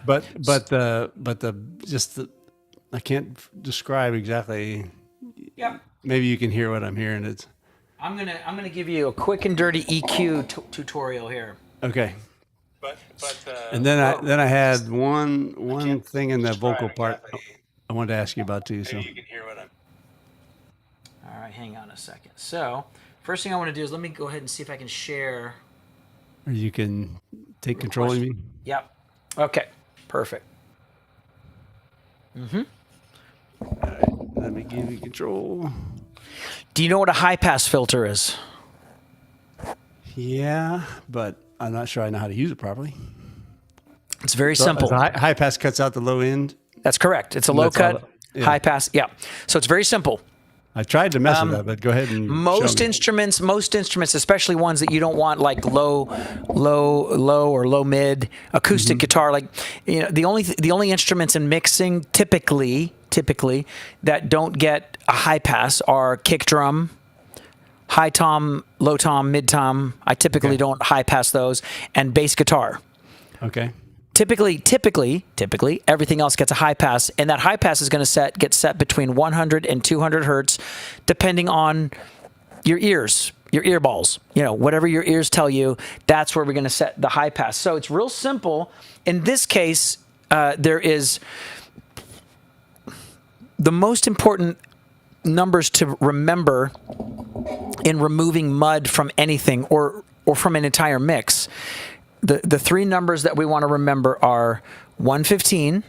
but just the I can't describe exactly. Yep. Maybe you can hear what I'm hearing. It's I'm gonna give you a quick and dirty EQ tutorial here. okay. And Whoa. then I had one thing in the vocal part I wanted to ask you about too. So All right, hang on a second. So, first thing I want to do is let me go ahead and see if I can share. or you can take Real control of question. me. Yep. Okay. Perfect. All right, let me give you control. Do you know what a high pass filter is? Yeah, but I'm not sure I know how to use it properly. It's very So simple. high pass cuts out the low end. That's correct. It's a low That's all. cut, Yeah. high pass. Yeah. So it's very simple. I tried to mess with that, but go ahead and show Most me. instruments, especially ones that you don't want like low or low mid acoustic guitar, like the only instruments in mixing typically that don't get a high pass are kick drum, high tom, low tom, mid tom. I typically don't high pass those, and bass guitar. Okay. Typically, everything else gets a high pass, and that high pass is going to get set between 100 and 200 hertz, depending on your ears, your ear balls. Whatever your ears tell you, that's where we're going to set the high pass. So it's real simple. In this case, there is the most important numbers to remember in removing mud from anything or from an entire mix. The three numbers that we want to remember are 115.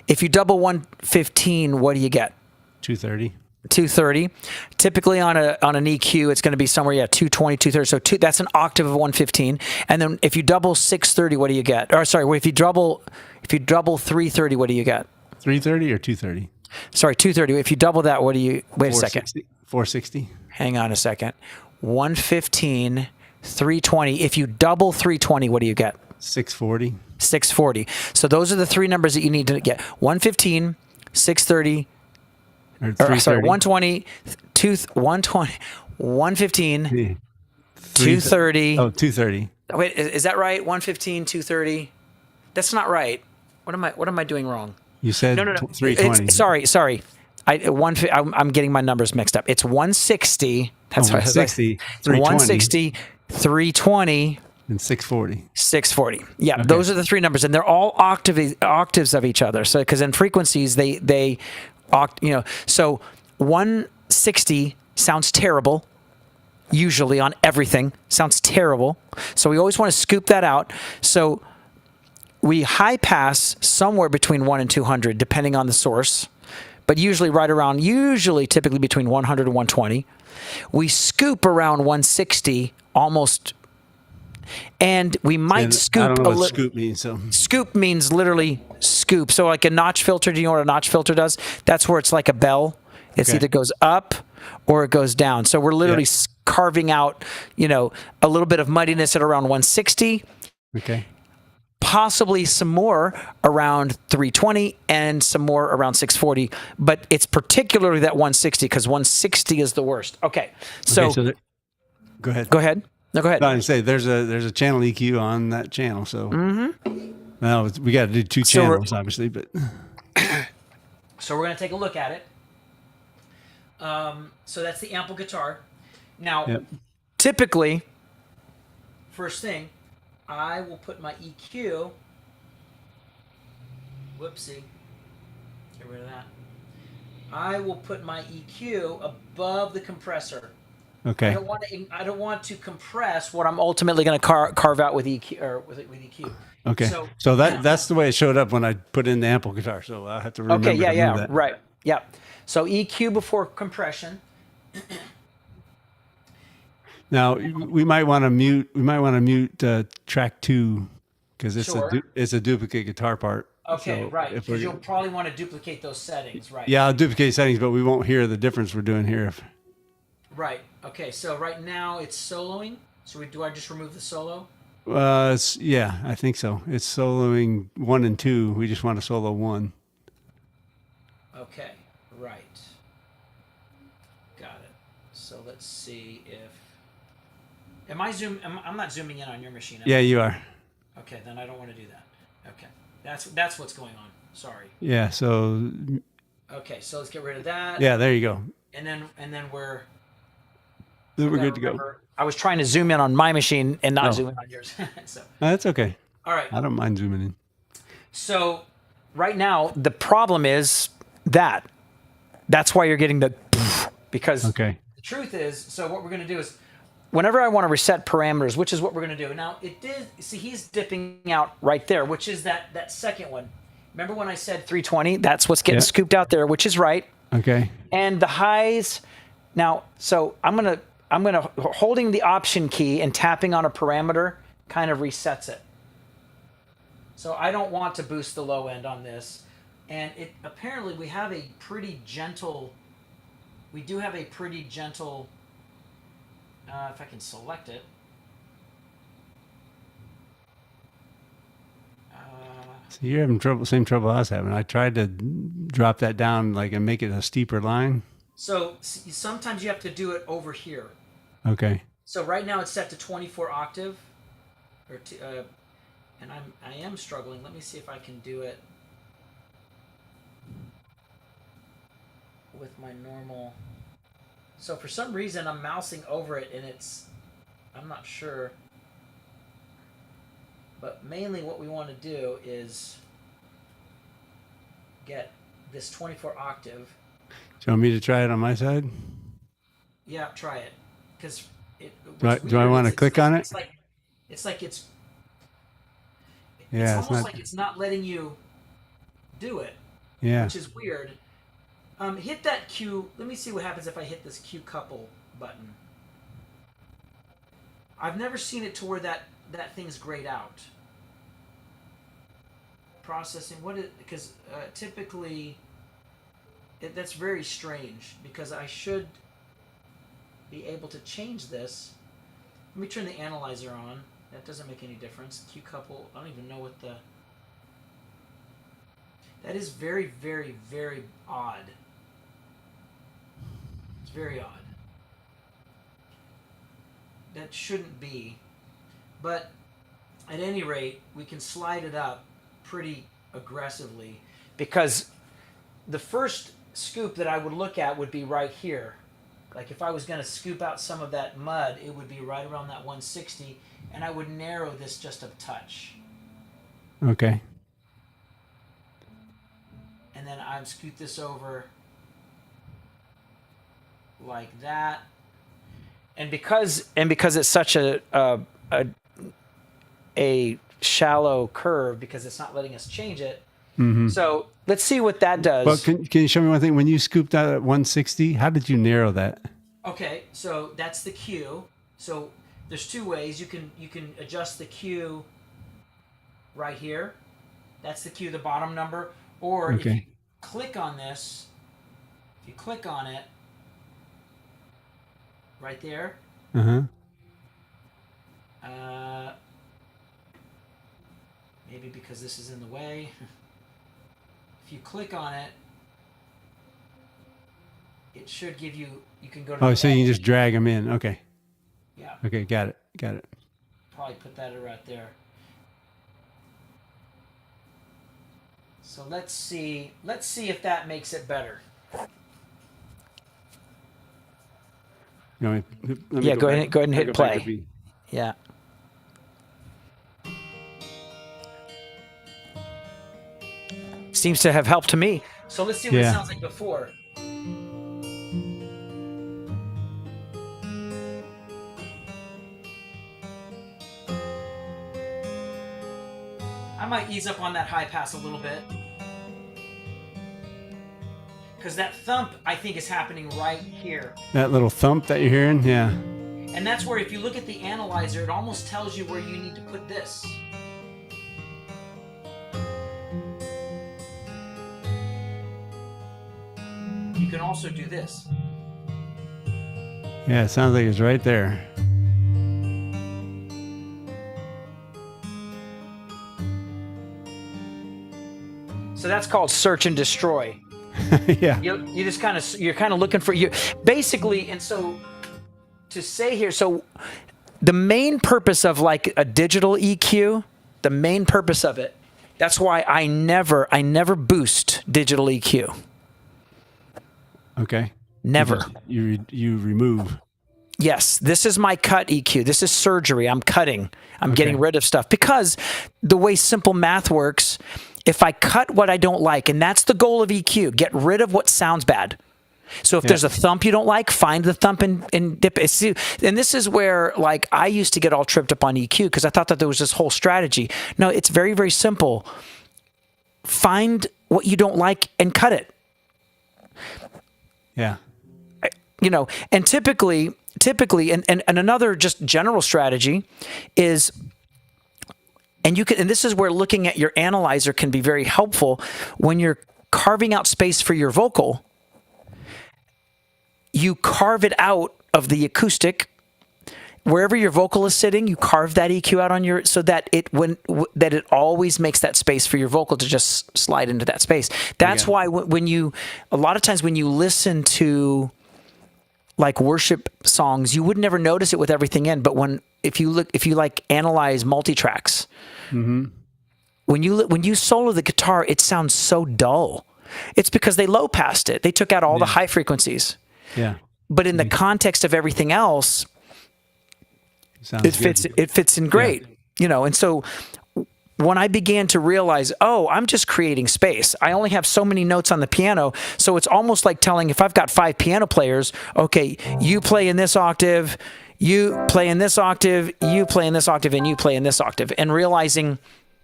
If you double 115, what do you get? 230. 230. Typically on an EQ, it's going to be somewhere 220, 230. So that's an octave of 115. And then if you double 630, what do you get? Or sorry, if you double 330, what do you get? 330 or 230? Sorry, 230. If you double that, what do you? Wait a second. 460. Hang on a second. 115. 320. If you double 320, what do you get? 640. 640. So those are the three numbers that you need to get. 115, 630, or sorry, 120, 120, 115, 230. Oh, 230. Wait, is that right? 115, 230. That's not right. What am I doing wrong? You said No. 320. Sorry. I'm getting my numbers mixed up. It's 160. That's right. 160. 160. 320 and 640. 640. Yeah, okay. Those are the three numbers, and they're all octaves of each other. So, because in frequencies, so 160 sounds terrible. Usually on everything sounds terrible. So we always want to scoop that out. So we high pass somewhere between 1 and 200, depending on the source, but usually typically between 100 and 120. We scoop around 160 almost, and we might scoop. I don't know what scoop means. So scoop means literally scoop. So like a notch filter. Do you know what a notch filter does? That's where it's like a bell. It's either goes up or it goes down. So we're literally carving out, a little bit of muddiness at around 160. Okay. Possibly some more around 320 and some more around 640, but it's particularly that 160 because 160 is the worst. Okay, so go ahead. Go ahead. No, go ahead. I say there's a channel EQ on that channel, so now we got to do two channels, obviously, but so we're gonna take a look at it. So that's the ample guitar. Now, typically, first thing, I will put my EQ. Whoopsie. Get rid of that. I will put my EQ above the compressor. Okay. I don't want to compress what I'm ultimately going to carve out with EQ or with EQ. Okay. So that's the way it showed up when I put in the ample guitar. So I'll have to remember. Okay. Yeah. Right. Yeah. So EQ before compression. Now we might want to mute. We might want to mute track 2 because it's a duplicate guitar part. Okay, so right. Because you'll probably want to duplicate those settings, right? Yeah, I'll duplicate settings, but we won't hear the difference we're doing here. Right. Okay. So right now it's soloing. So do I just remove the solo? Yeah, I think so. It's soloing 1 and 2. We just want to solo 1. Okay. Right. Got it. So let's see if. I'm not zooming in on your machine. Yeah, you are. Okay, then I don't want to do that. Okay, that's what's going on. Sorry. Yeah. So Okay, so let's get rid of that. yeah, there you go. And then we're Then we're gotta good to go. remember, I was trying to zoom in on my machine and not Oh. zoom in on yours. So That's okay. all right. I don't mind zooming in. So right now the problem is that's why you're getting the because Okay. the truth is, so what we're going to do is whenever I want to reset parameters, which is what we're going to do. Now it did see he's dipping out right there, which is that second one. Remember when I said 320? That's what's getting scooped out there, which is right. Okay. And the highs now, so I'm gonna holding the option key and tapping on a parameter kind of resets it. So I don't want to boost the low end on this. And it apparently we have a pretty gentle, if I can select it. So you're having same trouble I was having. I tried to drop that down like and make it a steeper line. So sometimes you have to do it over here. Okay. So right now it's set to 24 octave, and I am struggling. Let me see if I can do it with my normal. So for some reason I'm mousing over it and I'm not sure. But mainly what we want to do is get this 24 octave. Do you want me to try it on my side? Yeah, try it. Because do I want to click on it? It's almost like it's not letting you do it. Yeah. Which is weird. Hit that Q. Let me see what happens if I hit this Q couple button. I've never seen it to where that thing's grayed out. Processing. Because typically that's very strange because I should be able to change this. Let me turn the analyzer on. That doesn't make any difference. Q couple. I don't even know what that is very, very, very odd. It's very odd. That shouldn't be. But at any rate, we can slide it up pretty aggressively because the first scoop that I would look at would be right here. Like if I was going to scoop out some of that mud, it would be right around that 160, and I would narrow this just a touch. Okay. And then I'd scoot this over like that. And because it's such a shallow curve, because it's not letting us change it. Mm-hmm. So let's see what that does. Well, can you show me one thing? When you scooped out at 160, how did you narrow that? Okay, so that's the Q. So there's two ways. You can adjust the Q right here. That's the Q, the bottom number. Or if you click on this, if you click on it right there. Uh-huh. Maybe because this is in the way. If you click on it, it should give you can go to Oh, so you can just drag them in. Okay. Yeah. Okay, got it. Probably put that right there. So let's see if that makes it better. Go ahead and hit play. Yeah. Seems to have helped to me. So let's see what it sounds like before. I might ease up on that high pass a little bit. Because that thump, I think, is happening right here. That little thump that you're hearing? Yeah. And that's where, if you look at the analyzer, it almost tells you where you need to put this. You can also do this. Yeah, it sounds like it's right there. So that's called search and destroy. Yeah. You just you're kind of looking for you basically. And so to say here, so the main purpose of like a digital EQ, the main purpose of it That's why I never boost digital EQ. Okay. Never. You remove. Yes, this is my cut EQ. This is surgery. I'm cutting. I'm getting rid of stuff because the way simple math works, if I cut what I don't like, and that's the goal of EQ, get rid of what sounds bad. So if there's a thump you don't like, find the thump and dip it. See, and this is where, like, I used to get all tripped up on EQ because I thought that there was this whole strategy. No, it's very, very simple. Find what you don't like and cut it. Yeah. And typically, and another just general strategy is, and this is where looking at your analyzer can be very helpful when you're carving out space for your vocal. You carve it out of the acoustic. Wherever your vocal is sitting, you carve that EQ out so that it always makes that space for your vocal to just slide into that space. That's why a lot of times when you listen to like worship songs, you would never notice it with everything in. But if you like analyze multi-tracks, when you solo the guitar, it sounds so dull. It's because they low passed it. They took out all the high frequencies. Yeah. But in the context of everything else, it fits in great, and so when I began to realize, I'm just creating space. I only have so many notes on the piano. So it's almost like telling, if I've got 5 piano players, okay, you play in this octave, you play in this octave, you play in this octave, and you play in this octave, and realizing,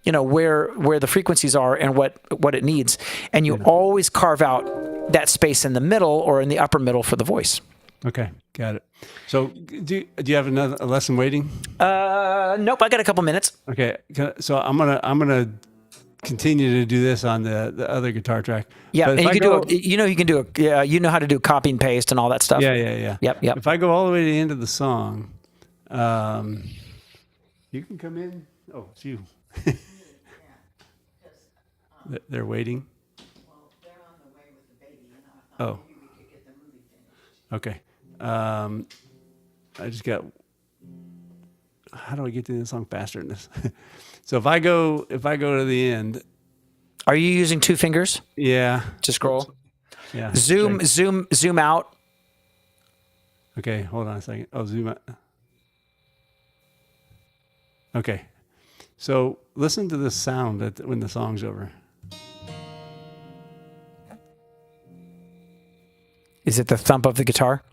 where the frequencies are and what it needs. And you always carve out that space in the middle or in the upper middle for the voice. Okay, got it. So do you have a lesson waiting? Nope, I got a couple minutes. Okay, so I'm gonna continue to do this on the other guitar track. Yeah, and you know how to do copy and paste and all that stuff. Yeah. Yep. If I go all the way to the end of the song, you can come in. Oh, it's you. They're waiting. Well, they're on the way with the baby, and Oh. maybe we could get the movie finished. Okay. I just got. How do I get to the song faster than this? So if I go to the end. Are you using 2 fingers? Yeah. To scroll. Yeah. Zoom out. Okay, hold on a second. Oh, zoom out. Okay. So listen to the sound when the song's over. Is it the thump of the guitar?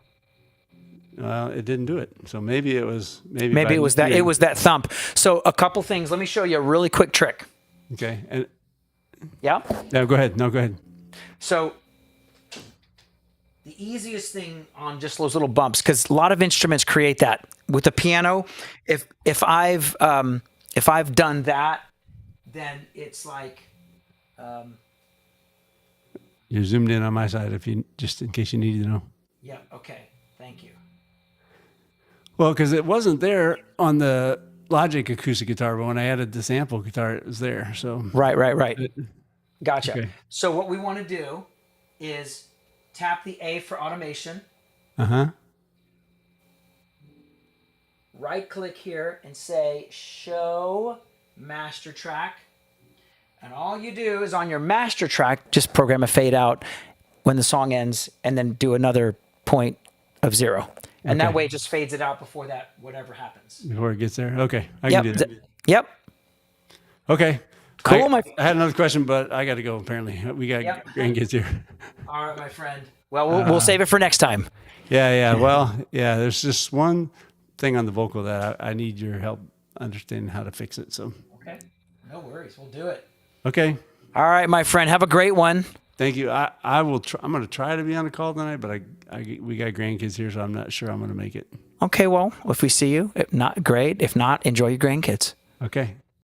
Well, it didn't do it. So maybe it was Maybe it was that. It was that thump. So a couple things. Let me show you a really quick trick. Okay. And Yeah. no, go ahead. No, go ahead. So the easiest thing on just those little bumps, because a lot of instruments create that with the piano. If I've done that, then it's like. You're zoomed in on my side just in case you needed to know. Yeah. Okay. Thank you. Well, because it wasn't there on the Logic acoustic guitar, but when I added the sample guitar, it was there. So Right. Gotcha. Okay. So what we want to do is tap the A for automation. Uh-huh. Right click here and say show master track. And all you do is on your master track, just program a fade out when the song ends and then do another point of 0. And that way it just fades it out before that, whatever happens. Before it gets there? Okay. I can do that. Yep. Okay. Cool. I had another question, but I got to go apparently. We got grandkids here. All right, my friend. Well, we'll save it for next time. Yeah. Well, yeah, there's just one thing on the vocal that I need your help understanding how to fix it. So. Okay. No worries. We'll do it. Okay. All right, my friend. Have a great one. Thank you. I will. I'm going to try to be on the call tonight, but we got grandkids here, so I'm not sure I'm going to make it. Okay. Well, if we see you, if not, great. If not, enjoy your grandkids. Okay.